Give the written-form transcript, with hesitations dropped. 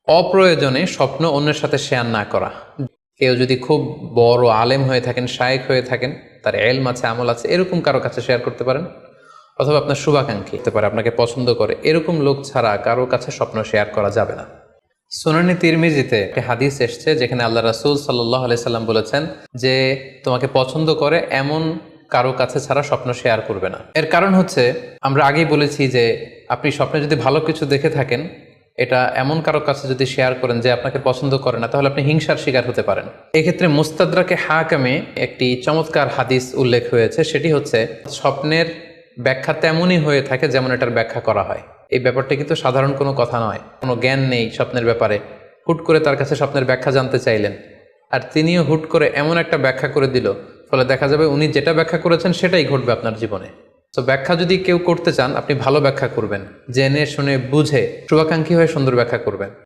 অপ্রয়োজনে স্বপ্ন অন্যের সাথে শেয়ার না করা। কেউ যদি খুব বড় আলেম হয়ে থাকেন, শায়েখ হয়ে থাকেন, তার এলম আছে, আমল আছে, এরকম কারো কাছে শেয়ার করতে পারেন। অথবা আপনার শুভাকাঙ্ক্ষী হতে পারে, আপনাকে পছন্দ করে, এরকম লোক ছাড়া কারো কাছে স্বপ্ন শেয়ার করা যাবে না। সুনানি তিরমিজিতে একটা হাদিস এসছে যেখানে আল্লাহ রাসূল সাল্লাল্লাহু আলাইহি সাল্লাম বলেছেন যে তোমাকে পছন্দ করে এমন কারো কাছে ছাড়া স্বপ্ন শেয়ার করবে না। এর কারণ হচ্ছে, আমরা আগেই বলেছি যে আপনি স্বপ্নে যদি ভালো কিছু দেখে থাকেন, এটা এমন কারো কাছে যদি শেয়ার করেন যে আপনাকে পছন্দ করে না, তাহলে আপনি হিংসার শিকার হতে পারেন। এক্ষেত্রে মুস্তাদরাকে হাকামে একটি চমৎকার হাদিস উল্লেখ হয়েছে, সেটি হচ্ছে স্বপ্নের ব্যাখ্যা তেমনই হয়ে থাকে যেমন এটার ব্যাখ্যা করা হয়। এই ব্যাপারটা কিন্তু সাধারণ কোনো কথা নয়, কোনো জ্ঞান নেই স্বপ্নের ব্যাপারে। হুট করে তার কাছে স্বপ্নের ব্যাখ্যা জানতে চাইলেন, আর তিনিও হুট করে এমন একটা ব্যাখ্যা করে দিল, ফলে দেখা যাবে উনি যেটা ব্যাখ্যা করেছেন সেটাই ঘটবে আপনার জীবনে। তো ব্যাখ্যা যদি কেউ করতে চান, আপনি ভালো ব্যাখ্যা করবেন, জেনে শুনে বুঝে শুভাকাঙ্ক্ষী হয়ে সুন্দর ব্যাখ্যা করবেন।